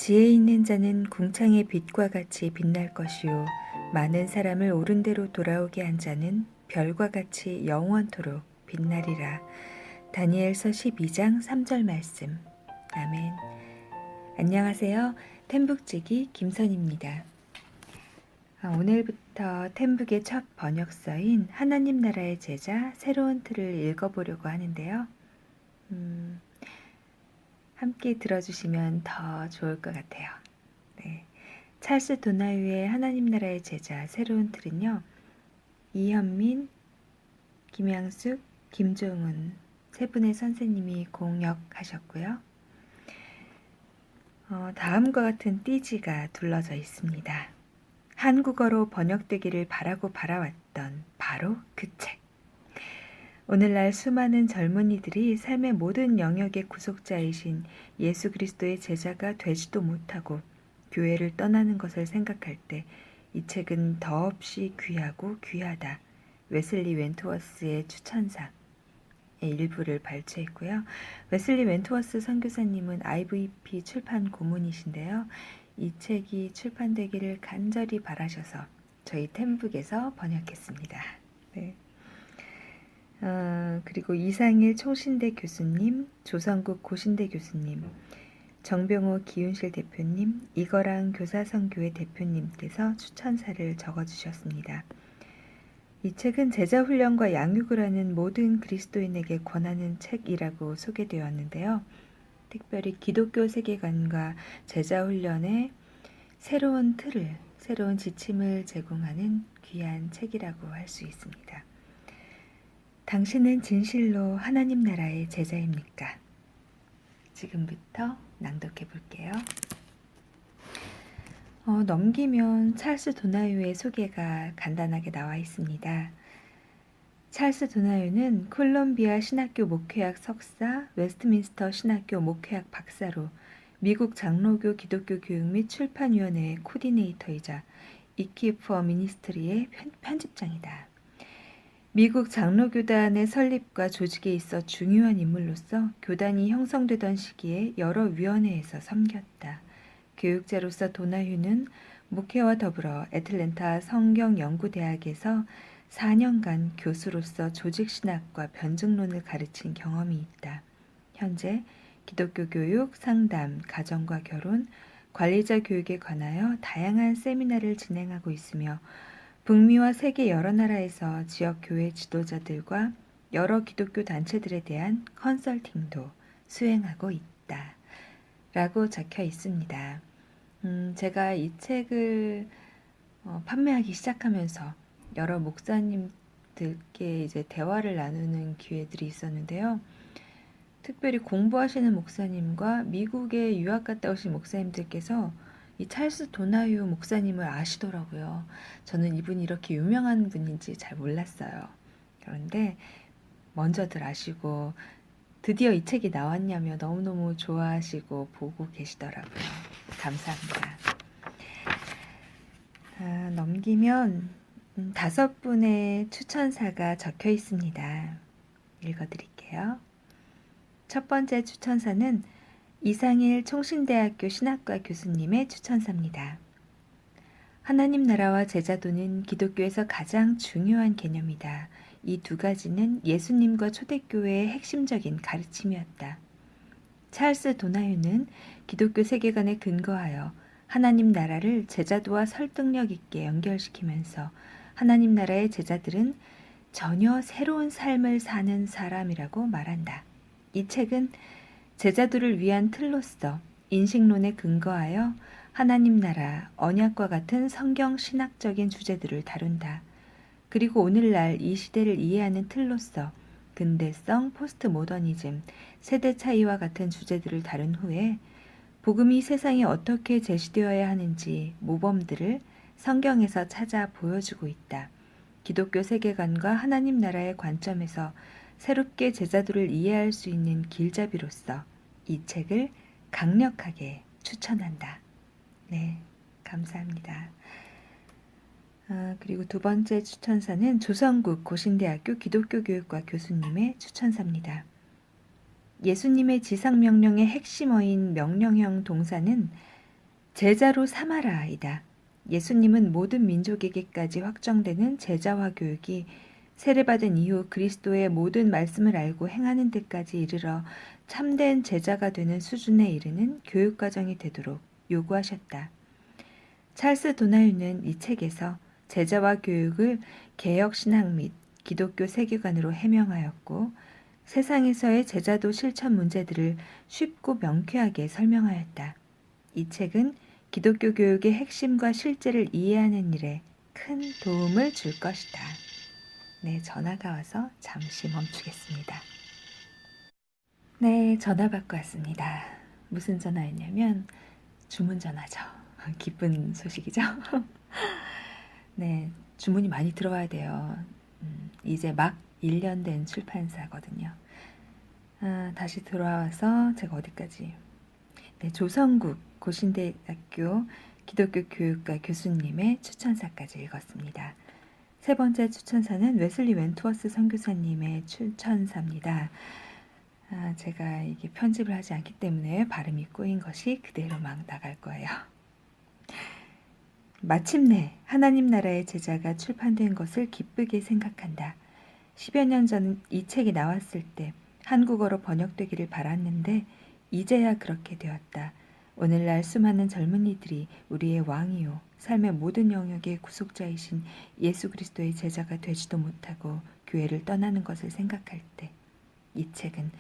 지혜 있는 자는 궁창의 빛과 같이 빛날 것이요 많은 사람을 옳은 대로 돌아오게 한 자는 별과 같이 영원토록 빛나리라. 다니엘서 12장 3절 말씀. 아멘. 안녕하세요. 템북지기 김선입니다. 오늘부터 템북의 첫 번역서인 하나님 나라의 제자 새로운 틀을 읽어보려고 하는데요. 함께 들어주시면 더 좋을 것 같아요. 네. 찰스 도나유의 하나님 나라의 제자 새로운 틀은요. 이현민, 김양숙, 김종은 세 분의 선생님이 공역하셨고요. 다음과 같은 띠지가 둘러져 있습니다. 한국어로 번역되기를 바라고 바라왔던 바로 그 책. 오늘날 수많은 젊은이들이 삶의 모든 영역의 구속자이신 예수 그리스도의 제자가 되지도 못하고 교회를 떠나는 것을 생각할 때 이 책은 더없이 귀하고 귀하다. 웨슬리 웬트워스의 추천사의 일부를 발췌했고요. 웨슬리 웬트워스 선교사님은 IVP 출판 고문이신데요. 이 책이 출판되기를 간절히 바라셔서 저희 템북에서 번역했습니다. 네. 그리고 이상일 총신대 교수님, 조성국 고신대 교수님, 정병호 기윤실 대표님, 이거랑 교사선교회 대표님께서 추천사를 적어주셨습니다. 이 책은 제자훈련과 양육을 하는 모든 그리스도인에게 권하는 책이라고 소개되었는데요. 특별히 기독교 세계관과 제자훈련의 새로운 틀을, 새로운 지침을 제공하는 귀한 책이라고 할 수 있습니다. 당신은 진실로 하나님 나라의 제자입니까? 지금부터 낭독해 볼게요. 넘기면 찰스 도나유의 소개가 간단하게 나와 있습니다. 찰스 도나유는 콜롬비아 신학교 목회학 석사, 웨스트민스터 신학교 목회학 박사로 미국 장로교 기독교 교육 및 출판위원회의 코디네이터이자 이키푸어 미니스트리의 편집장이다. 미국 장로교단의 설립과 조직에 있어 중요한 인물로서 교단이 형성되던 시기에 여러 위원회에서 섬겼다. 교육자로서 도나유는 목회와 더불어 애틀랜타 성경연구대학에서 4년간 교수로서 조직신학과 변증론을 가르친 경험이 있다. 현재 기독교 교육, 상담, 가정과 결혼, 관리자 교육에 관하여 다양한 세미나를 진행하고 있으며 북미와 세계 여러 나라에서 지역 교회 지도자들과 여러 기독교 단체들에 대한 컨설팅도 수행하고 있다. 라고 적혀 있습니다. 제가 이 책을 판매하기 시작하면서 여러 목사님들께 이제 대화를 나누는 기회들이 있었는데요. 특별히 공부하시는 목사님과 미국에 유학 갔다 오신 목사님들께서 이 찰스 도나유 목사님을 아시더라고요. 저는 이분이 이렇게 유명한 분인지 잘 몰랐어요. 그런데 먼저들 아시고 드디어 이 책이 나왔냐며 너무너무 좋아하시고 보고 계시더라고요. 감사합니다. 넘기면 5분의 추천사가 적혀 있습니다. 읽어드릴게요. 첫 번째 추천사는 이상일 총신대학교 신학과 교수님의 추천사입니다. 하나님 나라와 제자도는 기독교에서 가장 중요한 개념이다. 이 두 가지는 예수님과 초대교회의 핵심적인 가르침이었다. 찰스 도나유는 기독교 세계관에 근거하여 하나님 나라를 제자도와 설득력 있게 연결시키면서 하나님 나라의 제자들은 전혀 새로운 삶을 사는 사람이라고 말한다. 이 책은 제자도를 위한 틀로서 인식론에 근거하여 하나님 나라, 언약과 같은 성경 신학적인 주제들을 다룬다. 그리고 오늘날 이 시대를 이해하는 틀로서 근대성, 포스트 모더니즘, 세대 차이와 같은 주제들을 다룬 후에 복음이 세상에 어떻게 제시되어야 하는지 모범들을 성경에서 찾아 보여주고 있다. 기독교 세계관과 하나님 나라의 관점에서 새롭게 제자도를 이해할 수 있는 길잡이로서 이 책을 강력하게 추천한다. 네, 감사합니다. 그리고 두 번째 추천사는 조성국 고신대학교 기독교교육과 교수님의 추천사입니다. 예수님의 지상명령의 핵심어인 명령형 동사는 제자로 삼아라이다. 예수님은 모든 민족에게까지 확정되는 제자화 교육이 세례받은 이후 그리스도의 모든 말씀을 알고 행하는 데까지 이르러 참된 제자가 되는 수준에 이르는 교육과정이 되도록 요구하셨다. 찰스 도나유는 이 책에서 제자화 교육을 개혁신학 및 기독교 세계관으로 해명하였고 세상에서의 제자도 실천 문제들을 쉽고 명쾌하게 설명하였다. 이 책은 기독교 교육의 핵심과 실제를 이해하는 일에 큰 도움을 줄 것이다. 네, 전화가 와서 잠시 멈추겠습니다. 네, 전화 받고 왔습니다. 무슨 전화였냐면 주문 전화죠. 기쁜 소식이죠. 네, 주문이 많이 들어와야 돼요. 이제 막 1년 된 출판사거든요. 다시 들어와서 제가 어디까지? 네, 조성국 고신대학교 기독교 교육과 교수님의 추천사까지 읽었습니다. 세 번째 추천사는 웨슬리 웬투어스 선교사님의 추천사입니다. 제가 이게 편집을 하지 않기 때문에 발음이 꼬인 것이 그대로 막 나갈 거예요. 마침내 하나님 나라의 제자가 출판된 것을 기쁘게 생각한다. 10여 년 전 이 책이 나왔을 때 한국어로 번역되기를 바랐는데 이제야 그렇게 되었다. 오늘날 수많은 젊은이들이 우리의 왕이요 삶의 모든 영역의 구속자이신 예수 그리스도의 제자가 되지도 못하고 교회를 떠나는 것을 생각할 때 이 책은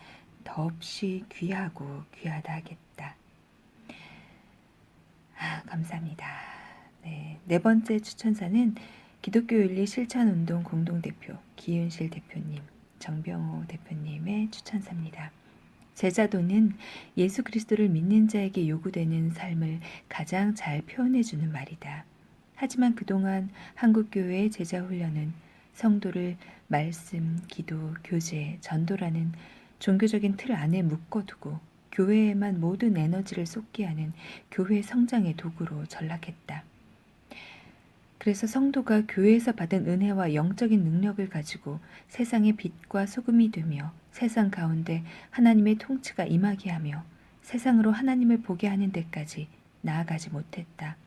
더없이 귀하고 귀하다 하겠다. 감사합니다. 네 번째 추천사는 기독교윤리 실천운동 공동대표 기윤실 대표님, 정병호 대표님의 추천사입니다. 제자도는 예수 그리스도를 믿는 자에게 요구되는 삶을 가장 잘 표현해주는 말이다. 하지만 그동안 한국교회의 제자훈련은 성도를 말씀, 기도, 교제, 전도라는 종교적인 틀 안에 묶어두고 교회에만 모든 에너지를 쏟게 하는 교회 성장의 도구로 전락했다. 그래서 성도가 교회에서 받은 은혜와 영적인 능력을 가지고 세상의 빛과 소금이 되며 세상 가운데 하나님의 통치가 임하게 하며 세상으로 하나님을 보게 하는 데까지 나아가지 못했다.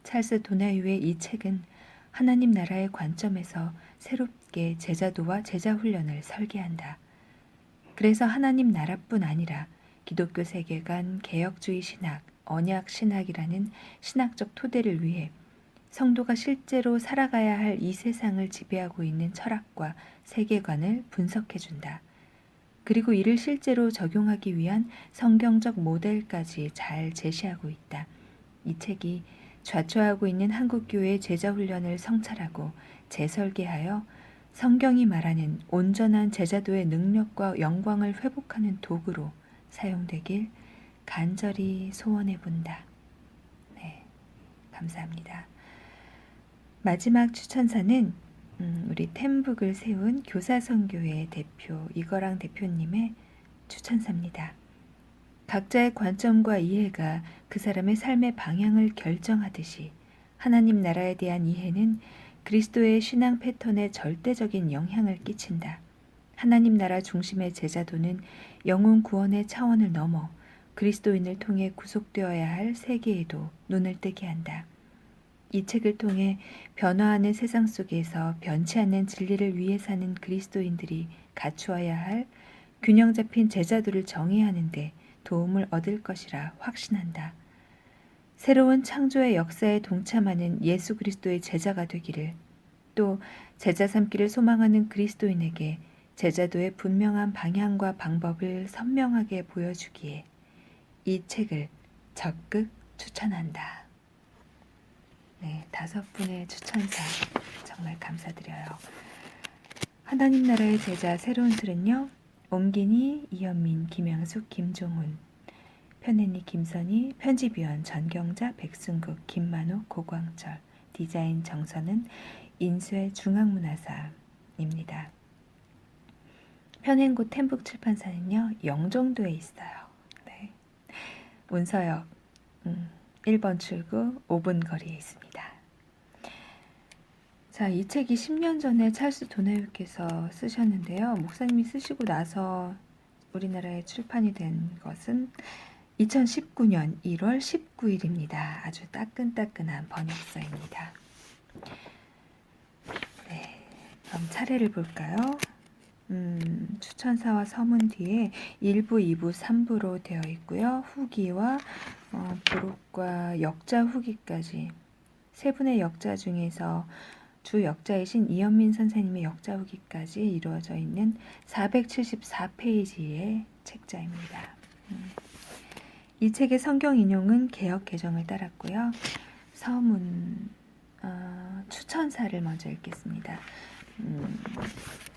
찰스 도나유의 이 책은 하나님 나라의 관점에서 새롭게 제자도와 제자훈련을 설계한다. 그래서 하나님 나라뿐 아니라 기독교 세계관, 개혁주의 신학, 언약 신학이라는 신학적 토대를 위해 성도가 실제로 살아가야 할 이 세상을 지배하고 있는 철학과 세계관을 분석해준다. 그리고 이를 실제로 적용하기 위한 성경적 모델까지 잘 제시하고 있다. 이 책이 좌초하고 있는 한국교회의 제자훈련을 성찰하고 재설계하여 성경이 말하는 온전한 제자도의 능력과 영광을 회복하는 도구로 사용되길 간절히 소원해 본다. 네, 감사합니다. 마지막 추천사는 우리 템북을 세운 교사선교회 대표 이거랑 대표님의 추천사입니다. 각자의 관점과 이해가 그 사람의 삶의 방향을 결정하듯이 하나님 나라에 대한 이해는 그리스도의 신앙 패턴에 절대적인 영향을 끼친다. 하나님 나라 중심의 제자도는 영혼 구원의 차원을 넘어 그리스도인을 통해 구속되어야 할 세계에도 눈을 뜨게 한다. 이 책을 통해 변화하는 세상 속에서 변치 않는 진리를 위해 사는 그리스도인들이 갖추어야 할 균형 잡힌 제자도를 정의하는데 도움을 얻을 것이라 확신한다. 새로운 창조의 역사에 동참하는 예수 그리스도의 제자가 되기를, 또 제자 삼기를 소망하는 그리스도인에게 제자도의 분명한 방향과 방법을 선명하게 보여주기에 이 책을 적극 추천한다. 네, 5분의 추천사 정말 감사드려요. 하나님 나라의 제자 새로운 틀은요. 옴기니, 이현민, 김양숙, 김종훈, 편애니, 김선희, 편집위원 전경자, 백순국, 김만옥, 고광철, 디자인 정선은 인쇄 중앙문화사입니다. 편행고 템북 출판사는요. 영종도에 있어요. 네. 운서역 1번 출구 5분 거리에 있습니다. 자, 이 책이 10년 전에 찰스 도나유께서 쓰셨는데요. 목사님이 쓰시고 나서 우리나라에 출판이 된 것은 2019년 1월 19일입니다. 아주 따끈따끈한 번역서입니다. 네, 그럼 차례를 볼까요? 추천사와 서문 뒤에 1부, 2부, 3부로 되어 있고요. 후기와 부록과 역자 후기까지 세 분의 역자 중에서 주 역자이신 이현민 선생님의 역자 후기까지 이루어져 있는 474페이지의 책자입니다. 이 책의 성경 인용은 개역 개정을 따랐고요. 서문, 추천사를 먼저 읽겠습니다.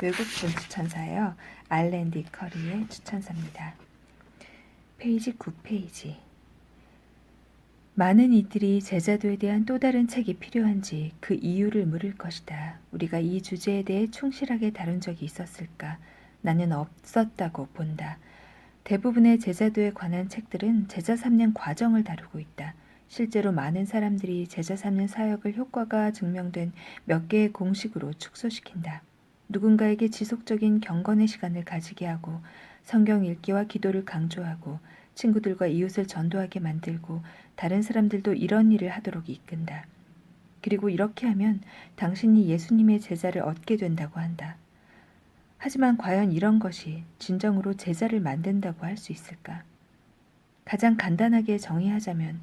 외국분 추천사예요. 알렌 디커리의 추천사입니다. 페이지 9페이지. 많은 이들이 제자도에 대한 또 다른 책이 필요한지 그 이유를 물을 것이다. 우리가 이 주제에 대해 충실하게 다룬 적이 있었을까? 나는 없었다고 본다. 대부분의 제자도에 관한 책들은 제자 삼는 과정을 다루고 있다. 실제로 많은 사람들이 제자 삼는 사역을 효과가 증명된 몇 개의 공식으로 축소시킨다. 누군가에게 지속적인 경건의 시간을 가지게 하고 성경 읽기와 기도를 강조하고 친구들과 이웃을 전도하게 만들고 다른 사람들도 이런 일을 하도록 이끈다. 그리고 이렇게 하면 당신이 예수님의 제자를 얻게 된다고 한다. 하지만 과연 이런 것이 진정으로 제자를 만든다고 할 수 있을까? 가장 간단하게 정의하자면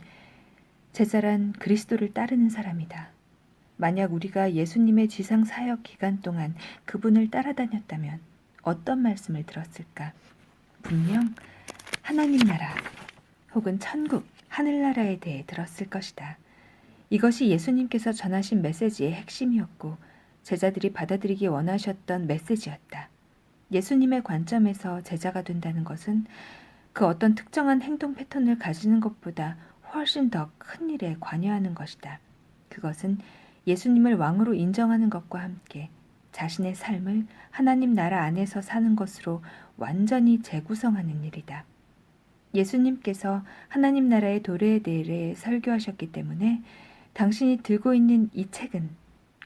제자란 그리스도를 따르는 사람이다. 만약 우리가 예수님의 지상 사역 기간 동안 그분을 따라다녔다면 어떤 말씀을 들었을까? 분명 하나님 나라 혹은 천국, 하늘나라에 대해 들었을 것이다. 이것이 예수님께서 전하신 메시지의 핵심이었고 제자들이 받아들이기 원하셨던 메시지였다. 예수님의 관점에서 제자가 된다는 것은 그 어떤 특정한 행동 패턴을 가지는 것보다 훨씬 더 큰 일에 관여하는 것이다. 그것은 예수님을 왕으로 인정하는 것과 함께 자신의 삶을 하나님 나라 안에서 사는 것으로 완전히 재구성하는 일이다. 예수님께서 하나님 나라의 도래에 대해 설교하셨기 때문에 당신이 들고 있는 이 책은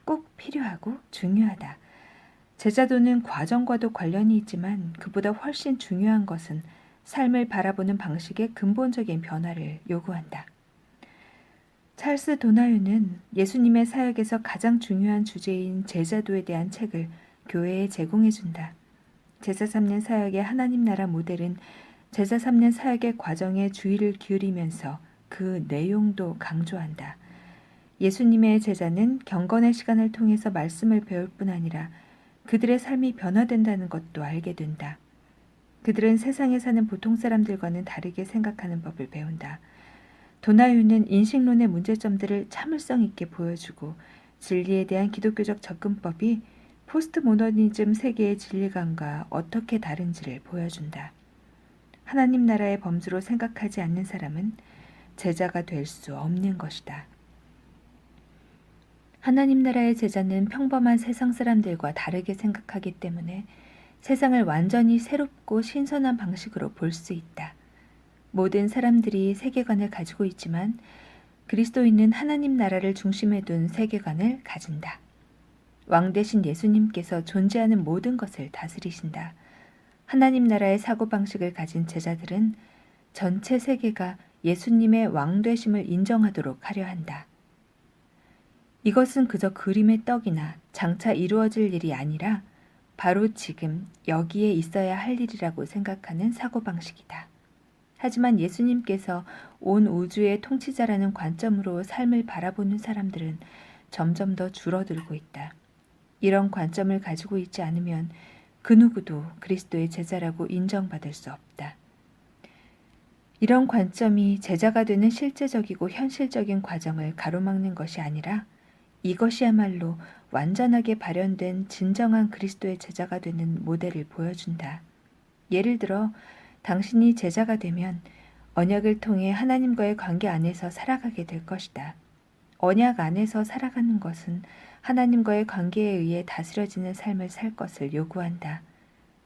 꼭 필요하고 중요하다. 제자도는 과정과도 관련이 있지만 그보다 훨씬 중요한 것은 삶을 바라보는 방식의 근본적인 변화를 요구한다. 찰스 도나유는 예수님의 사역에서 가장 중요한 주제인 제자도에 대한 책을 교회에 제공해준다. 제자 삼는 사역의 하나님 나라 모델은 제자 삼는 사역의 과정에 주의를 기울이면서 그 내용도 강조한다. 예수님의 제자는 경건의 시간을 통해서 말씀을 배울 뿐 아니라 그들의 삶이 변화된다는 것도 알게 된다. 그들은 세상에 사는 보통 사람들과는 다르게 생각하는 법을 배운다. 도나유는 인식론의 문제점들을 참을성 있게 보여주고 진리에 대한 기독교적 접근법이 포스트 모더니즘 세계의 진리관과 어떻게 다른지를 보여준다. 하나님 나라의 범주로 생각하지 않는 사람은 제자가 될 수 없는 것이다. 하나님 나라의 제자는 평범한 세상 사람들과 다르게 생각하기 때문에 세상을 완전히 새롭고 신선한 방식으로 볼 수 있다. 모든 사람들이 세계관을 가지고 있지만 그리스도인은 하나님 나라를 중심에 둔 세계관을 가진다. 왕 대신 예수님께서 존재하는 모든 것을 다스리신다. 하나님 나라의 사고방식을 가진 제자들은 전체 세계가 예수님의 왕 되심을 인정하도록 하려 한다. 이것은 그저 그림의 떡이나 장차 이루어질 일이 아니라 바로 지금 여기에 있어야 할 일이라고 생각하는 사고방식이다. 하지만 예수님께서 온 우주의 통치자라는 관점으로 삶을 바라보는 사람들은 점점 더 줄어들고 있다. 이런 관점을 가지고 있지 않으면 그 누구도 그리스도의 제자라고 인정받을 수 없다. 이런 관점이 제자가 되는 실제적이고 현실적인 과정을 가로막는 것이 아니라 이것이야말로 완전하게 발현된 진정한 그리스도의 제자가 되는 모델을 보여준다. 예를 들어 당신이 제자가 되면 언약을 통해 하나님과의 관계 안에서 살아가게 될 것이다. 언약 안에서 살아가는 것은 하나님과의 관계에 의해 다스려지는 삶을 살 것을 요구한다.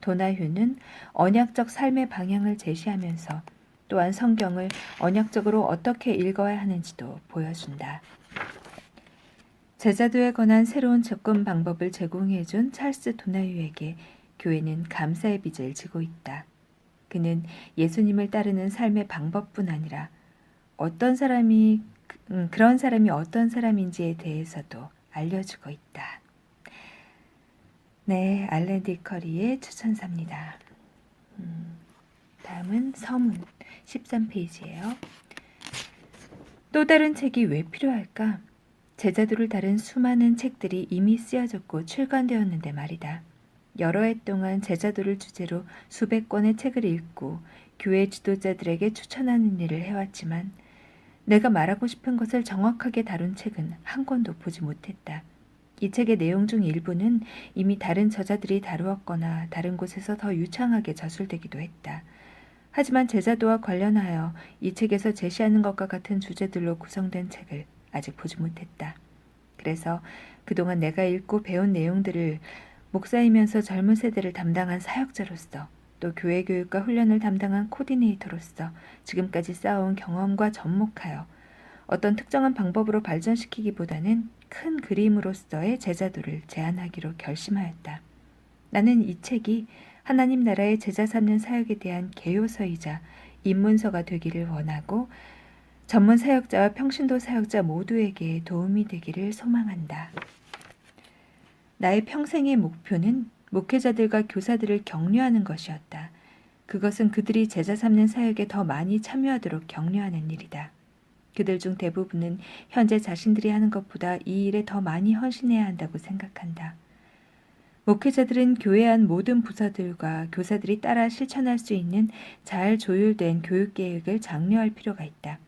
도나휴는 언약적 삶의 방향을 제시하면서 또한 성경을 언약적으로 어떻게 읽어야 하는지도 보여준다. 제자도에 관한 새로운 접근 방법을 제공해준 찰스 도나휴에게 교회는 감사의 빚을 지고 있다. 그는 예수님을 따르는 삶의 방법뿐 아니라 그런 사람이 어떤 사람인지에 대해서도 알려주고 있다. 네, 알렌 디커리의 추천사입니다. 다음은 서문 13페이지예요. 또 다른 책이 왜 필요할까? 제자도를 다룬 수많은 책들이 이미 쓰여졌고 출간되었는데 말이다. 여러 해 동안 제자도를 주제로 수백 권의 책을 읽고 교회 지도자들에게 추천하는 일을 해왔지만 내가 말하고 싶은 것을 정확하게 다룬 책은 한 권도 보지 못했다. 이 책의 내용 중 일부는 이미 다른 저자들이 다루었거나 다른 곳에서 더 유창하게 저술되기도 했다. 하지만 제자도와 관련하여 이 책에서 제시하는 것과 같은 주제들로 구성된 책을 아직 보지 못했다. 그래서 그동안 내가 읽고 배운 내용들을 목사이면서 젊은 세대를 담당한 사역자로서 또 교회 교육과 훈련을 담당한 코디네이터로서 지금까지 쌓아온 경험과 접목하여 어떤 특정한 방법으로 발전시키기보다는 큰 그림으로서의 제자도를 제안하기로 결심하였다. 나는 이 책이 하나님 나라의 제자 삼는 사역에 대한 개요서이자 입문서가 되기를 원하고 전문 사역자와 평신도 사역자 모두에게 도움이 되기를 소망한다. 나의 평생의 목표는 목회자들과 교사들을 격려하는 것이었다. 그것은 그들이 제자 삼는 사역에 더 많이 참여하도록 격려하는 일이다. 그들 중 대부분은 현재 자신들이 하는 것보다 이 일에 더 많이 헌신해야 한다고 생각한다. 목회자들은 교회 안 모든 부서들과 교사들이 따라 실천할 수 있는 잘 조율된 교육 계획을 장려할 필요가 있다.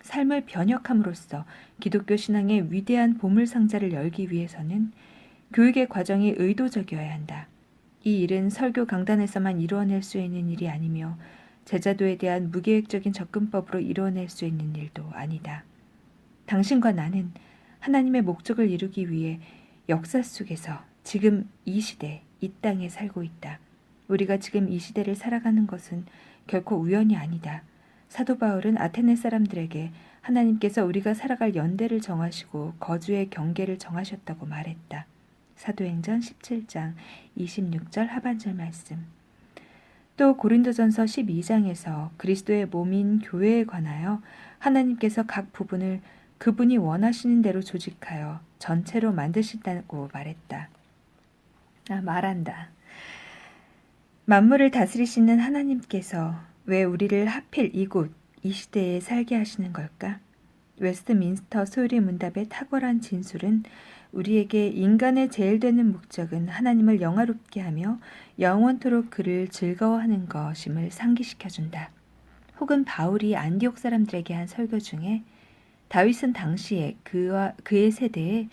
삶을 변혁함으로써 기독교 신앙의 위대한 보물상자를 열기 위해서는 교육의 과정이 의도적이어야 한다. 이 일은 설교 강단에서만 이루어낼 수 있는 일이 아니며 제자도에 대한 무계획적인 접근법으로 이루어낼 수 있는 일도 아니다. 당신과 나는 하나님의 목적을 이루기 위해 역사 속에서 지금 이 시대, 이 땅에 살고 있다. 우리가 지금 이 시대를 살아가는 것은 결코 우연이 아니다. 사도 바울은 아테네 사람들에게 하나님께서 우리가 살아갈 연대를 정하시고 거주의 경계를 정하셨다고 말했다. 사도행전 17장 26절 하반절 말씀. 또 고린도전서 12장에서 그리스도의 몸인 교회에 관하여 하나님께서 각 부분을 그분이 원하시는 대로 조직하여 전체로 만드신다고 말했다. 말한다. 만물을 다스리시는 하나님께서 왜 우리를 하필 이곳, 이 시대에 살게 하시는 걸까? 웨스트민스터 소유리 문답의 탁월한 진술은 우리에게 인간의 제일 되는 목적은 하나님을 영화롭게 하며 영원토록 그를 즐거워하는 것임을 상기시켜준다. 혹은 바울이 안디옥 사람들에게 한 설교 중에 다윗은 당시에 그의 세대에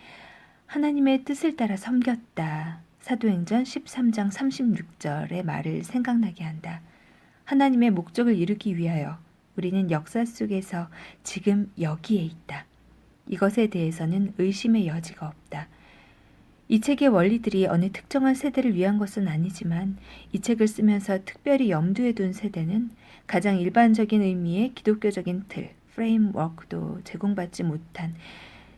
하나님의 뜻을 따라 섬겼다. 사도행전 13장 36절의 말을 생각나게 한다. 하나님의 목적을 이루기 위하여 우리는 역사 속에서 지금 여기에 있다. 이것에 대해서는 의심의 여지가 없다. 이 책의 원리들이 어느 특정한 세대를 위한 것은 아니지만 이 책을 쓰면서 특별히 염두에 둔 세대는 가장 일반적인 의미의 기독교적인 틀, 프레임워크도 제공받지 못한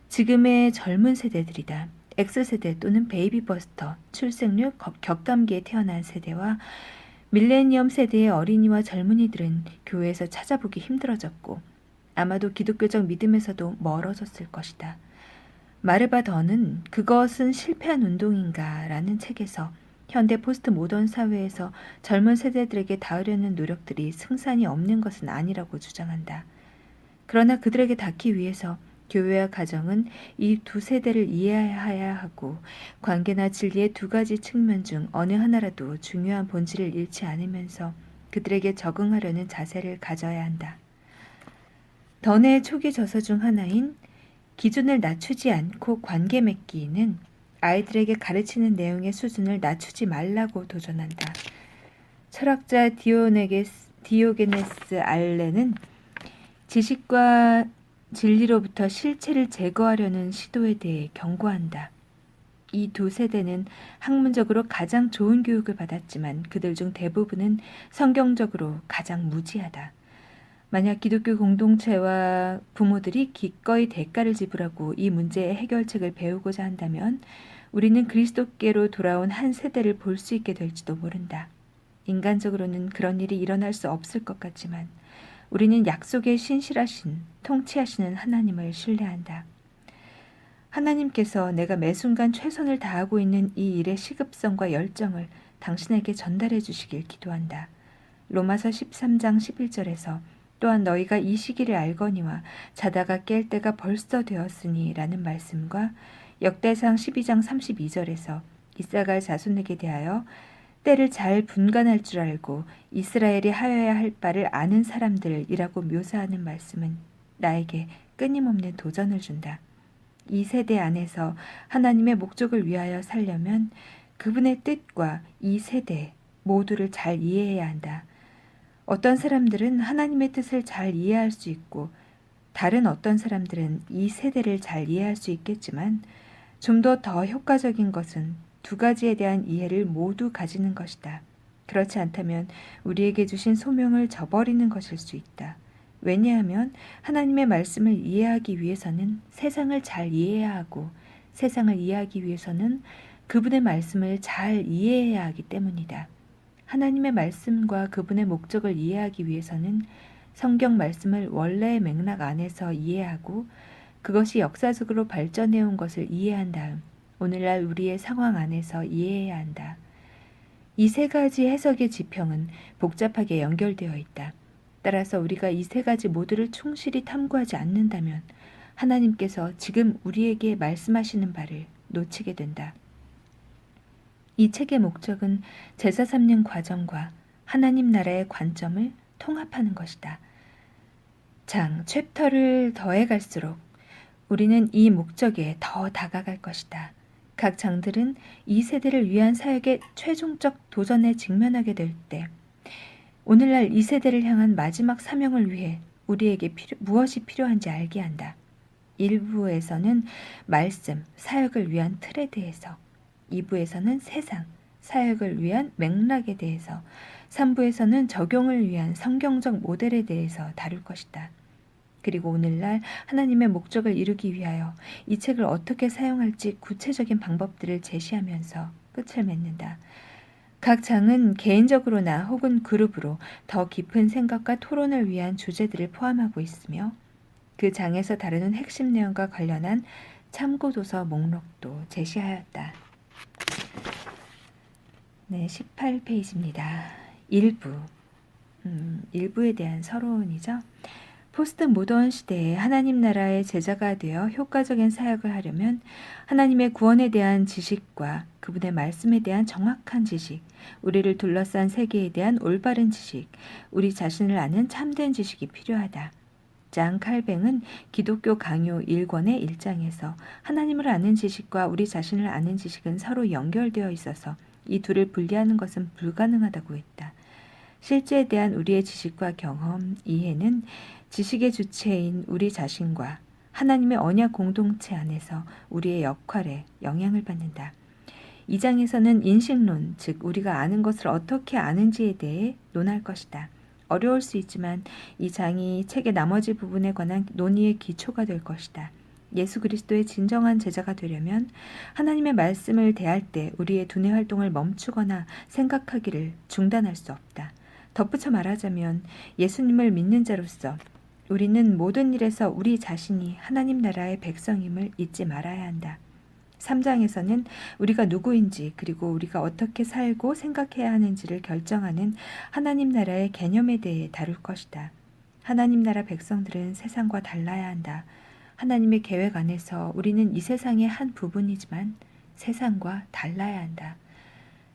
지금의 젊은 세대들이다. X세대 또는 베이비버스터, 출생률 격감기에 태어난 세대와 밀레니엄 세대의 어린이와 젊은이들은 교회에서 찾아보기 힘들어졌고 아마도 기독교적 믿음에서도 멀어졌을 것이다. 마르바 던은 그것은 실패한 운동인가 라는 책에서 현대 포스트 모던 사회에서 젊은 세대들에게 닿으려는 노력들이 승산이 없는 것은 아니라고 주장한다. 그러나 그들에게 닿기 위해서 교회와 가정은 이 두 세대를 이해해야 하고 관계나 진리의 두 가지 측면 중 어느 하나라도 중요한 본질을 잃지 않으면서 그들에게 적응하려는 자세를 가져야 한다. 던의 초기 저서 중 하나인 기준을 낮추지 않고 관계 맺기는 아이들에게 가르치는 내용의 수준을 낮추지 말라고 도전한다. 철학자 디오게네스 알렌은 지식과 진리로부터 실체를 제거하려는 시도에 대해 경고한다. 이 두 세대는 학문적으로 가장 좋은 교육을 받았지만 그들 중 대부분은 성경적으로 가장 무지하다. 만약 기독교 공동체와 부모들이 기꺼이 대가를 지불하고 이 문제의 해결책을 배우고자 한다면 우리는 그리스도께로 돌아온 한 세대를 볼 수 있게 될지도 모른다. 인간적으로는 그런 일이 일어날 수 없을 것 같지만 우리는 약속에 신실하신, 통치하시는 하나님을 신뢰한다. 하나님께서 내가 매 순간 최선을 다하고 있는 이 일의 시급성과 열정을 당신에게 전달해 주시길 기도한다. 로마서 13장 11절에서 또한 너희가 이 시기를 알거니와 자다가 깰 때가 벌써 되었으니 라는 말씀과 역대상 12장 32절에서 이사갈 자손에게 대하여 때를 잘 분간할 줄 알고 이스라엘이 하여야 할 바를 아는 사람들이라고 묘사하는 말씀은 나에게 끊임없는 도전을 준다. 이 세대 안에서 하나님의 목적을 위하여 살려면 그분의 뜻과 이 세대 모두를 잘 이해해야 한다. 어떤 사람들은 하나님의 뜻을 잘 이해할 수 있고 다른 어떤 사람들은 이 세대를 잘 이해할 수 있겠지만 좀 더 효과적인 것은 두 가지에 대한 이해를 모두 가지는 것이다. 그렇지 않다면 우리에게 주신 소명을 저버리는 것일 수 있다. 왜냐하면 하나님의 말씀을 이해하기 위해서는 세상을 잘 이해해야 하고 세상을 이해하기 위해서는 그분의 말씀을 잘 이해해야 하기 때문이다. 하나님의 말씀과 그분의 목적을 이해하기 위해서는 성경 말씀을 원래의 맥락 안에서 이해하고 그것이 역사적으로 발전해온 것을 이해한 다음 오늘날 우리의 상황 안에서 이해해야 한다. 이 세 가지 해석의 지평은 복잡하게 연결되어 있다. 따라서 우리가 이 세 가지 모두를 충실히 탐구하지 않는다면 하나님께서 지금 우리에게 말씀하시는 바를 놓치게 된다. 이 책의 목적은 제사 삼는 과정과 하나님 나라의 관점을 통합하는 것이다. 장, 챕터를 더해갈수록 우리는 이 목적에 더 다가갈 것이다. 각 장들은 이 세대를 위한 사역의 최종적 도전에 직면하게 될 때 오늘날 이 세대를 향한 마지막 사명을 위해 우리에게 무엇이 필요한지 알게 한다. 1부에서는 말씀, 사역을 위한 틀에 대해서 2부에서는 세상, 사역을 위한 맥락에 대해서 3부에서는 적용을 위한 성경적 모델에 대해서 다룰 것이다. 그리고 오늘날 하나님의 목적을 이루기 위하여 이 책을 어떻게 사용할지 구체적인 방법들을 제시하면서 끝을 맺는다. 각 장은 개인적으로나 혹은 그룹으로 더 깊은 생각과 토론을 위한 주제들을 포함하고 있으며 그 장에서 다루는 핵심 내용과 관련한 참고도서 목록도 제시하였다. 네, 18페이지입니다. 1부에 대한 서론이죠. 포스트 모던 시대에 하나님 나라의 제자가 되어 효과적인 사역을 하려면 하나님의 구원에 대한 지식과 그분의 말씀에 대한 정확한 지식, 우리를 둘러싼 세계에 대한 올바른 지식, 우리 자신을 아는 참된 지식이 필요하다. 장 칼뱅은 기독교 강요 1권의 1장에서 하나님을 아는 지식과 우리 자신을 아는 지식은 서로 연결되어 있어서 이 둘을 분리하는 것은 불가능하다고 했다. 실제에 대한 우리의 지식과 경험, 이해는 지식의 주체인 우리 자신과 하나님의 언약 공동체 안에서 우리의 역할에 영향을 받는다. 이 장에서는 인식론, 즉 우리가 아는 것을 어떻게 아는지에 대해 논할 것이다. 어려울 수 있지만 이 장이 책의 나머지 부분에 관한 논의의 기초가 될 것이다. 예수 그리스도의 진정한 제자가 되려면 하나님의 말씀을 대할 때 우리의 두뇌 활동을 멈추거나 생각하기를 중단할 수 없다. 덧붙여 말하자면 예수님을 믿는 자로서 우리는 모든 일에서 우리 자신이 하나님 나라의 백성임을 잊지 말아야 한다. 3장에서는 우리가 누구인지 그리고 우리가 어떻게 살고 생각해야 하는지를 결정하는 하나님 나라의 개념에 대해 다룰 것이다. 하나님 나라 백성들은 세상과 달라야 한다. 하나님의 계획 안에서 우리는 이 세상의 한 부분이지만 세상과 달라야 한다.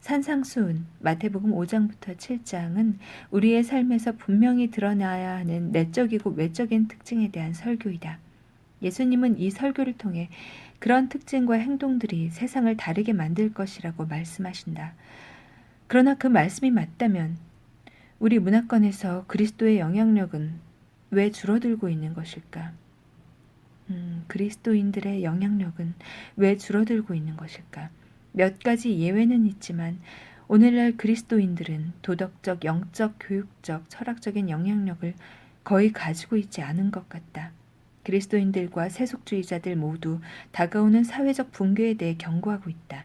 산상수훈 마태복음 5장부터 7장은 우리의 삶에서 분명히 드러나야 하는 내적이고 외적인 특징에 대한 설교이다. 예수님은 이 설교를 통해 그런 특징과 행동들이 세상을 다르게 만들 것이라고 말씀하신다. 그러나 그 말씀이 맞다면 우리 문화권에서 그리스도의 영향력은 왜 줄어들고 있는 것일까? 그리스도인들의 영향력은 왜 줄어들고 있는 것일까? 몇 가지 예외는 있지만 오늘날 그리스도인들은 도덕적, 영적, 교육적, 철학적인 영향력을 거의 가지고 있지 않은 것 같다. 그리스도인들과 세속주의자들 모두 다가오는 사회적 붕괴에 대해 경고하고 있다.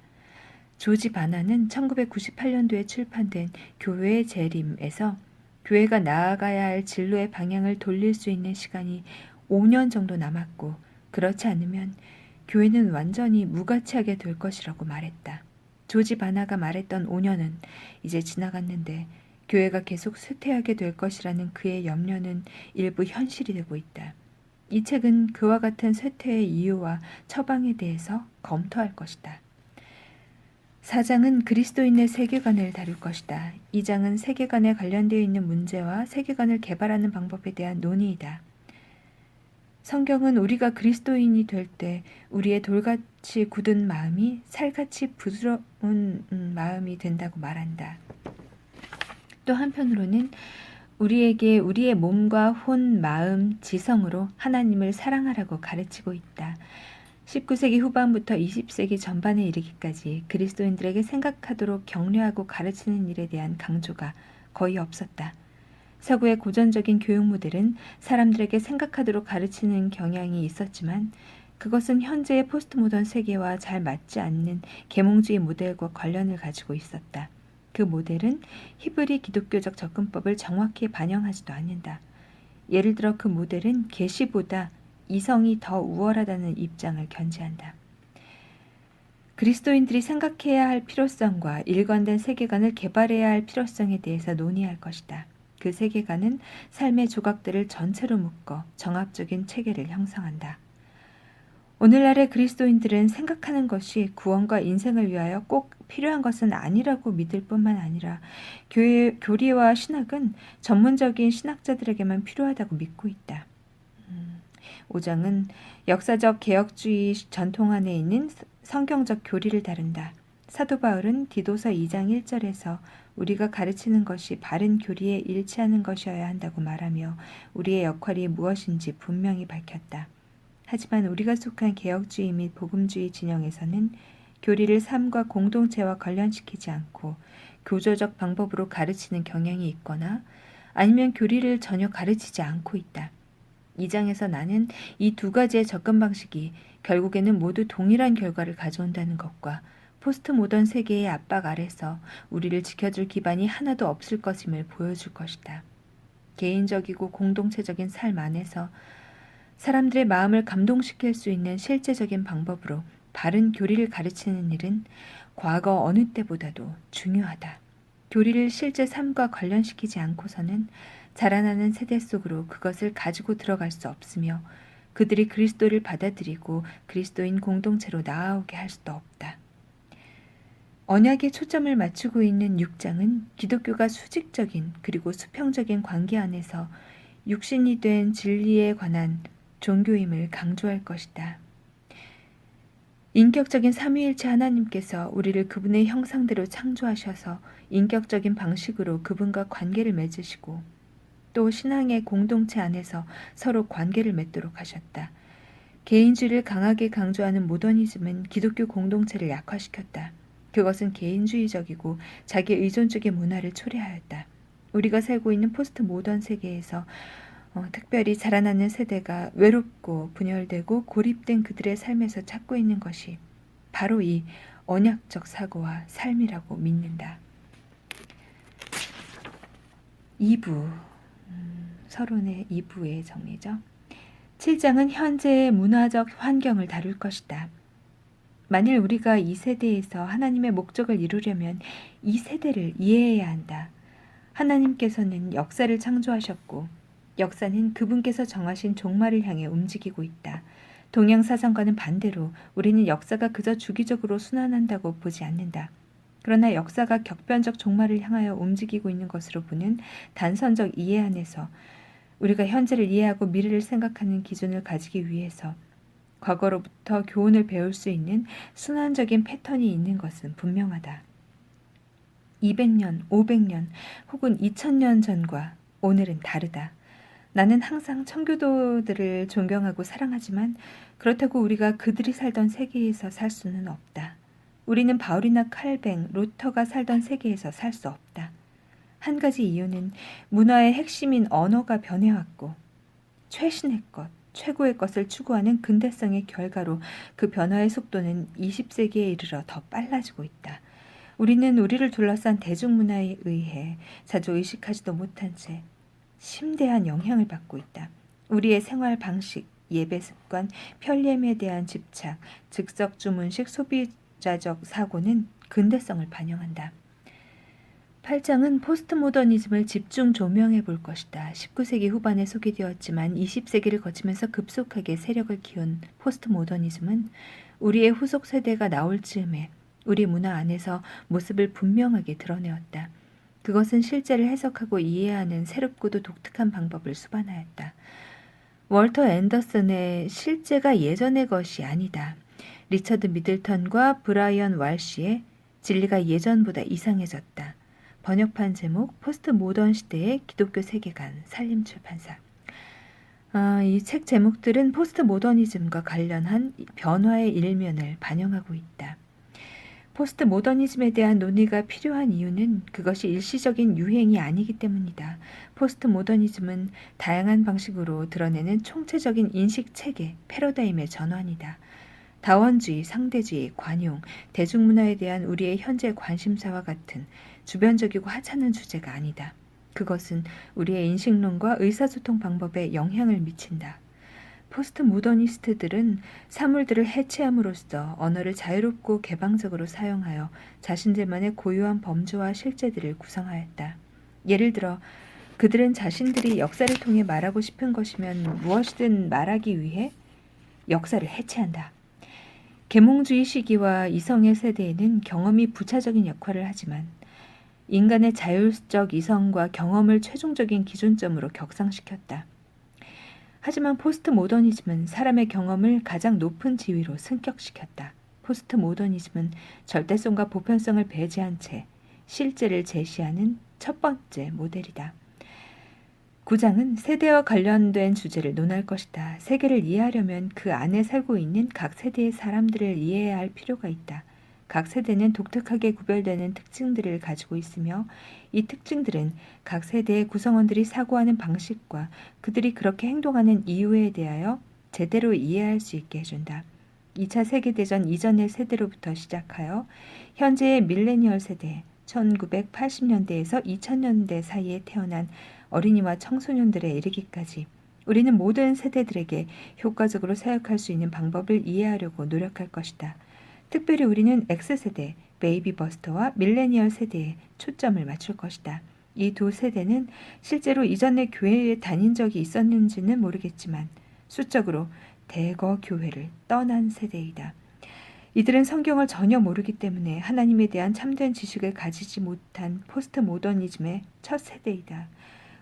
조지 바나는 1998년도에 출판된 교회의 재림에서 교회가 나아가야 할 진로의 방향을 돌릴 수 있는 시간이 5년 정도 남았고 그렇지 않으면 교회는 완전히 무가치하게 될 것이라고 말했다. 조지 바나가 말했던 5년은 이제 지나갔는데 교회가 계속 쇠퇴하게 될 것이라는 그의 염려는 일부 현실이 되고 있다. 이 책은 그와 같은 쇠퇴의 이유와 처방에 대해서 검토할 것이다. 4장은 그리스도인의 세계관을 다룰 것이다. 2장은 세계관에 관련되어 있는 문제와 세계관을 개발하는 방법에 대한 논의이다. 성경은 우리가 그리스도인이 될 때 우리의 돌같이 굳은 마음이 살같이 부드러운 마음이 된다고 말한다. 또 한편으로는 우리에게 우리의 몸과 혼, 마음, 지성으로 하나님을 사랑하라고 가르치고 있다. 19세기 후반부터 20세기 전반에 이르기까지 그리스도인들에게 생각하도록 격려하고 가르치는 일에 대한 강조가 거의 없었다. 서구의 고전적인 교육 모델은 사람들에게 생각하도록 가르치는 경향이 있었지만 그것은 현재의 포스트 모던 세계와 잘 맞지 않는 계몽주의 모델과 관련을 가지고 있었다. 그 모델은 히브리 기독교적 접근법을 정확히 반영하지도 않는다. 예를 들어 그 모델은 계시보다 이성이 더 우월하다는 입장을 견지한다. 그리스도인들이 생각해야 할 필요성과 일관된 세계관을 개발해야 할 필요성에 대해서 논의할 것이다. 그 세계관은 삶의 조각들을 전체로 묶어 정합적인 체계를 형성한다. 오늘날의 그리스도인들은 생각하는 것이 구원과 인생을 위하여 꼭 필요한 것은 아니라고 믿을 뿐만 아니라 교리와 신학은 전문적인 신학자들에게만 필요하다고 믿고 있다. 5장은 역사적 개혁주의 전통 안에 있는 성경적 교리를 다룬다. 사도 바울은 디도서 2장 1절에서 우리가 가르치는 것이 바른 교리에 일치하는 것이어야 한다고 말하며 우리의 역할이 무엇인지 분명히 밝혔다. 하지만 우리가 속한 개혁주의 및 복음주의 진영에서는 교리를 삶과 공동체와 관련시키지 않고 교조적 방법으로 가르치는 경향이 있거나 아니면 교리를 전혀 가르치지 않고 있다. 이 장에서 나는 이 두 가지의 접근 방식이 결국에는 모두 동일한 결과를 가져온다는 것과 포스트 모던 세계의 압박 아래서 우리를 지켜줄 기반이 하나도 없을 것임을 보여줄 것이다. 개인적이고 공동체적인 삶 안에서 사람들의 마음을 감동시킬 수 있는 실제적인 방법으로 바른 교리를 가르치는 일은 과거 어느 때보다도 중요하다. 교리를 실제 삶과 관련시키지 않고서는 자라나는 세대 속으로 그것을 가지고 들어갈 수 없으며 그들이 그리스도를 받아들이고 그리스도인 공동체로 나아오게 할 수도 없다. 언약에 초점을 맞추고 있는 6장은 기독교가 수직적인 그리고 수평적인 관계 안에서 육신이 된 진리에 관한 종교임을 강조할 것이다. 인격적인 삼위일체 하나님께서 우리를 그분의 형상대로 창조하셔서 인격적인 방식으로 그분과 관계를 맺으시고 또 신앙의 공동체 안에서 서로 관계를 맺도록 하셨다. 개인주의를 강하게 강조하는 모더니즘은 기독교 공동체를 약화시켰다. 그것은 개인주의적이고 자기 의존적인 문화를 초래하였다. 우리가 살고 있는 포스트 모던 세계에서 특별히 자라나는 세대가 외롭고 분열되고 고립된 그들의 삶에서 찾고 있는 것이 바로 이 언약적 사고와 삶이라고 믿는다. 2부 서론의 2부의 정리죠. 7장은 현재의 문화적 환경을 다룰 것이다. 만일 우리가 이 세대에서 하나님의 목적을 이루려면 이 세대를 이해해야 한다. 하나님께서는 역사를 창조하셨고 역사는 그분께서 정하신 종말을 향해 움직이고 있다. 동양사상과는 반대로 우리는 역사가 그저 주기적으로 순환한다고 보지 않는다. 그러나 역사가 격변적 종말을 향하여 움직이고 있는 것으로 보는 단선적 이해 안에서 우리가 현재를 이해하고 미래를 생각하는 기준을 가지기 위해서 과거로부터 교훈을 배울 수 있는 순환적인 패턴이 있는 것은 분명하다. 200년, 500년 혹은 2000년 전과 오늘은 다르다. 나는 항상 청교도들을 존경하고 사랑하지만 그렇다고 우리가 그들이 살던 세계에서 살 수는 없다. 우리는 바울이나 칼뱅, 루터가 살던 세계에서 살 수 없다. 한 가지 이유는 문화의 핵심인 언어가 변해왔고 최신의 것, 최고의 것을 추구하는 근대성의 결과로 그 변화의 속도는 20세기에 이르러 더 빨라지고 있다. 우리는 우리를 둘러싼 대중문화에 의해 자주 의식하지도 못한 채 심대한 영향을 받고 있다. 우리의 생활 방식, 예배 습관, 편리함에 대한 집착, 즉석 주문식 소비자적 사고는 근대성을 반영한다. 8장은 포스트 모더니즘을 집중 조명해 볼 것이다. 19세기 후반에 소개되었지만 20세기를 거치면서 급속하게 세력을 키운 포스트 모더니즘은 우리의 후속 세대가 나올 즈음에 우리 문화 안에서 모습을 분명하게 드러내었다. 그것은 실제를 해석하고 이해하는 새롭고도 독특한 방법을 수반하였다. 월터 앤더슨의 실제가 예전의 것이 아니다. 리처드 미들턴과 브라이언 왈시의 진리가 예전보다 이상해졌다. 번역판 제목 포스트 모던 시대의 기독교 세계관 산림출판사. 이 책 제목들은 포스트 모더니즘과 관련한 변화의 일면을 반영하고 있다. 포스트 모더니즘에 대한 논의가 필요한 이유는 그것이 일시적인 유행이 아니기 때문이다. 포스트 모더니즘은 다양한 방식으로 드러내는 총체적인 인식 체계, 패러다임의 전환이다. 다원주의, 상대주의, 관용, 대중문화에 대한 우리의 현재 관심사와 같은 주변적이고 하찮은 주제가 아니다. 그것은 우리의 인식론과 의사소통 방법에 영향을 미친다. 포스트 모더니스트들은 사물들을 해체함으로써 언어를 자유롭고 개방적으로 사용하여 자신들만의 고유한 범주와 실제들을 구성하였다. 예를 들어 그들은 자신들이 역사를 통해 말하고 싶은 것이면 무엇이든 말하기 위해 역사를 해체한다. 계몽주의 시기와 이성의 세대에는 경험이 부차적인 역할을 하지만 인간의 자율적 이성과 경험을 최종적인 기준점으로 격상시켰다. 하지만 포스트 모더니즘은 사람의 경험을 가장 높은 지위로 승격시켰다. 포스트 모더니즘은 절대성과 보편성을 배제한 채 실제를 제시하는 첫 번째 모델이다. 9장은 세대와 관련된 주제를 논할 것이다. 세계를 이해하려면 그 안에 살고 있는 각 세대의 사람들을 이해해야 할 필요가 있다. 각 세대는 독특하게 구별되는 특징들을 가지고 있으며 이 특징들은 각 세대의 구성원들이 사고하는 방식과 그들이 그렇게 행동하는 이유에 대하여 제대로 이해할 수 있게 해준다. 2차 세계대전 이전의 세대로부터 시작하여 현재의 밀레니얼 세대, 1980년대에서 2000년대 사이에 태어난 어린이와 청소년들에 이르기까지 우리는 모든 세대들에게 효과적으로 사역할 수 있는 방법을 이해하려고 노력할 것이다. 특별히 우리는 X세대, 베이비버스터와 밀레니얼 세대에 초점을 맞출 것이다. 이 두 세대는 실제로 이전에 교회에 다닌 적이 있었는지는 모르겠지만 수적으로 대거 교회를 떠난 세대이다. 이들은 성경을 전혀 모르기 때문에 하나님에 대한 참된 지식을 가지지 못한 포스트 모더니즘의 첫 세대이다.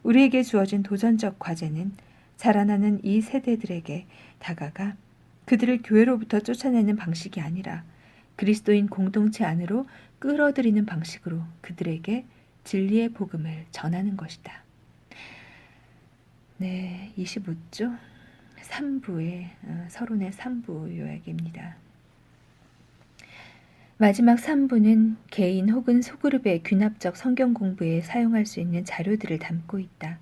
우리에게 주어진 도전적 과제는 자라나는 이 세대들에게 다가가 그들을 교회로부터 쫓아내는 방식이 아니라 그리스도인 공동체 안으로 끌어들이는 방식으로 그들에게 진리의 복음을 전하는 것이다. 네, 25조 3부의 서론의 3부 요약입니다. 마지막 3부는 개인 혹은 소그룹의 귀납적 성경 공부에 사용할 수 있는 자료들을 담고 있다.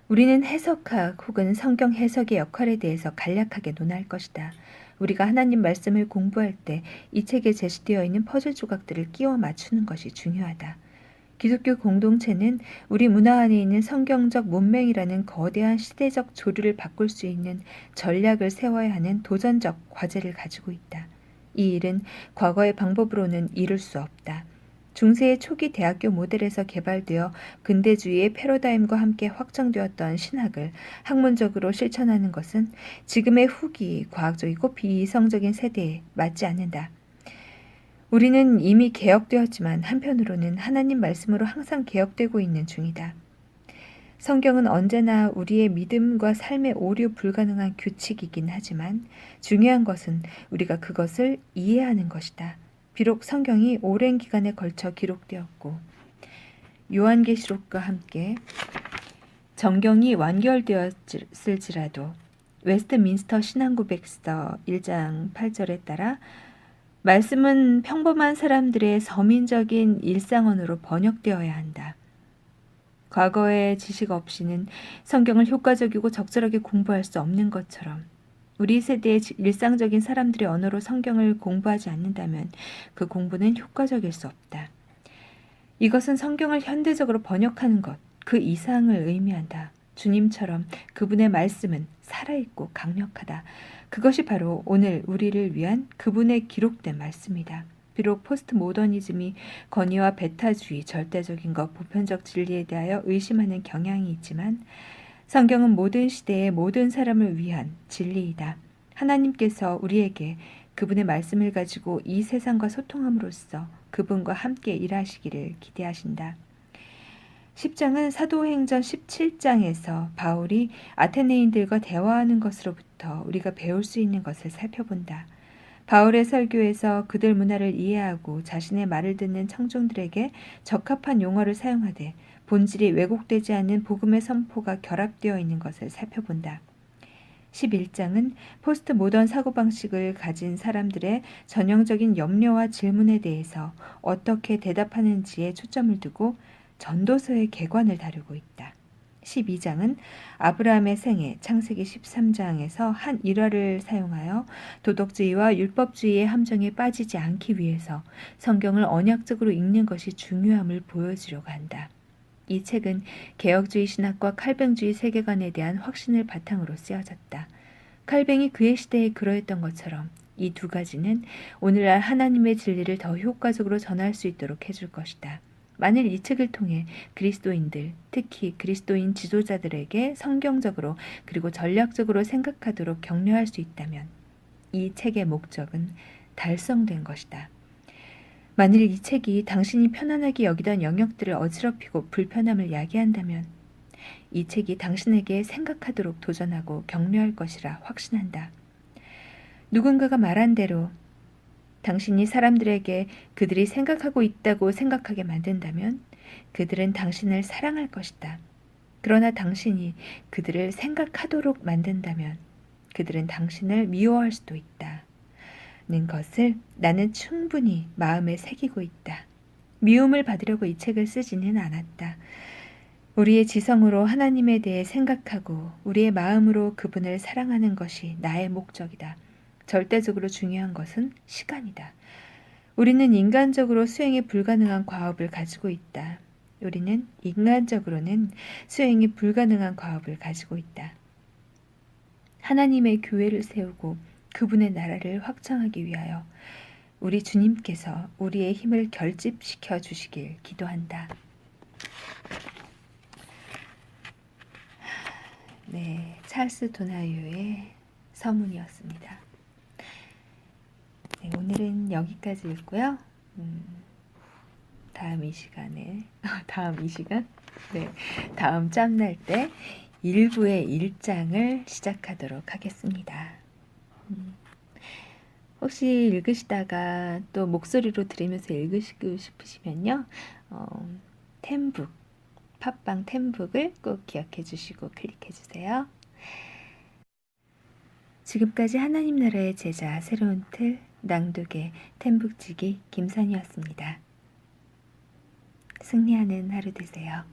우리는 해석학 혹은 성경 해석의 역할에 대해서 간략하게 논할 것이다. 우리가 하나님 말씀을 공부할 때 이 책에 제시되어 있는 퍼즐 조각들을 끼워 맞추는 것이 중요하다. 기독교 공동체는 우리 문화 안에 있는 성경적 문맹이라는 거대한 시대적 조류를 바꿀 수 있는 전략을 세워야 하는 도전적 과제를 가지고 있다. 이 일은 과거의 방법으로는 이룰 수 없다. 중세의 초기 대학교 모델에서 개발되어 근대주의의 패러다임과 함께 확정되었던 신학을 학문적으로 실천하는 것은 지금의 후기 과학적이고 비이성적인 세대에 맞지 않는다. 우리는 이미 개혁되었지만 한편으로는 하나님 말씀으로 항상 개혁되고 있는 중이다. 성경은 언제나 우리의 믿음과 삶의 오류 불가능한 규칙이긴 하지만 중요한 것은 우리가 그것을 이해하는 것이다. 비록 성경이 오랜 기간에 걸쳐 기록되었고 요한계시록과 함께 정경이 완결되었을지라도 웨스트민스터 신앙고백서 1장 8절에 따라 말씀은 평범한 사람들의 서민적인 일상언어로 번역되어야 한다. 과거의 지식 없이는 성경을 효과적이고 적절하게 공부할 수 없는 것처럼 우리 세대의 일상적인 사람들의 언어로 성경을 공부하지 않는다면 그 공부는 효과적일 수 없다. 이것은 성경을 현대적으로 번역하는 것, 그 이상을 의미한다. 주님처럼 그분의 말씀은 살아있고 강력하다. 그것이 바로 오늘 우리를 위한 그분의 기록된 말씀이다. 비록 포스트 모더니즘이 권위와 배타주의, 절대적인 것, 보편적 진리에 대하여 의심하는 경향이 있지만 성경은 모든 시대의 모든 사람을 위한 진리이다. 하나님께서 우리에게 그분의 말씀을 가지고 이 세상과 소통함으로써 그분과 함께 일하시기를 기대하신다. 10장은 사도행전 17장에서 바울이 아테네인들과 대화하는 것으로부터 우리가 배울 수 있는 것을 살펴본다. 바울의 설교에서 그들 문화를 이해하고 자신의 말을 듣는 청중들에게 적합한 용어를 사용하되 본질이 왜곡되지 않는 복음의 선포가 결합되어 있는 것을 살펴본다. 11장은 포스트 모던 사고방식을 가진 사람들의 전형적인 염려와 질문에 대해서 어떻게 대답하는지에 초점을 두고 전도서의 개관을 다루고 있다. 12장은 아브라함의 생애 창세기 13장에서 한 일화를 사용하여 도덕주의와 율법주의의 함정에 빠지지 않기 위해서 성경을 언약적으로 읽는 것이 중요함을 보여주려고 한다. 이 책은 개혁주의 신학과 칼뱅주의 세계관에 대한 확신을 바탕으로 쓰여졌다. 칼뱅이 그의 시대에 그러했던 것처럼 이 두 가지는 오늘날 하나님의 진리를 더 효과적으로 전할 수 있도록 해줄 것이다. 만일 이 책을 통해 그리스도인들, 특히 그리스도인 지도자들에게 성경적으로 그리고 전략적으로 생각하도록 격려할 수 있다면 이 책의 목적은 달성된 것이다. 만일 이 책이 당신이 편안하게 여기던 영역들을 어지럽히고 불편함을 야기한다면 이 책이 당신에게 생각하도록 도전하고 격려할 것이라 확신한다. 누군가가 말한 대로 당신이 사람들에게 그들이 생각하고 있다고 생각하게 만든다면 그들은 당신을 사랑할 것이다. 그러나 당신이 그들을 생각하도록 만든다면 그들은 당신을 미워할 수도 있다. 는 것을 나는 충분히 마음에 새기고 있다. 미움을 받으려고 이 책을 쓰지는 않았다. 우리의 지성으로 하나님에 대해 생각하고 우리의 마음으로 그분을 사랑하는 것이 나의 목적이다. 절대적으로 중요한 것은 시간이다. 우리는 인간적으로 수행이 불가능한 과업을 가지고 있다. 우리는 인간적으로는 수행이 불가능한 과업을 가지고 있다. 하나님의 교회를 세우고 그분의 나라를 확장하기 위하여 우리 주님께서 우리의 힘을 결집시켜 주시길 기도한다. 네, 찰스 도나유의 서문이었습니다. 네, 오늘은 여기까지 읽고요. 다음 이 시간? 네, 다음 짬날 때 1부의 1장을 시작하도록 하겠습니다. 혹시 읽으시다가 또 목소리로 들으면서 읽으시고 싶으시면요. 템북, 팟빵 템북을 꼭 기억해 주시고 클릭해 주세요. 지금까지 하나님 나라의 제자 새로운 틀 낭독의 템북지기 김선이었습니다. 승리하는 하루 되세요.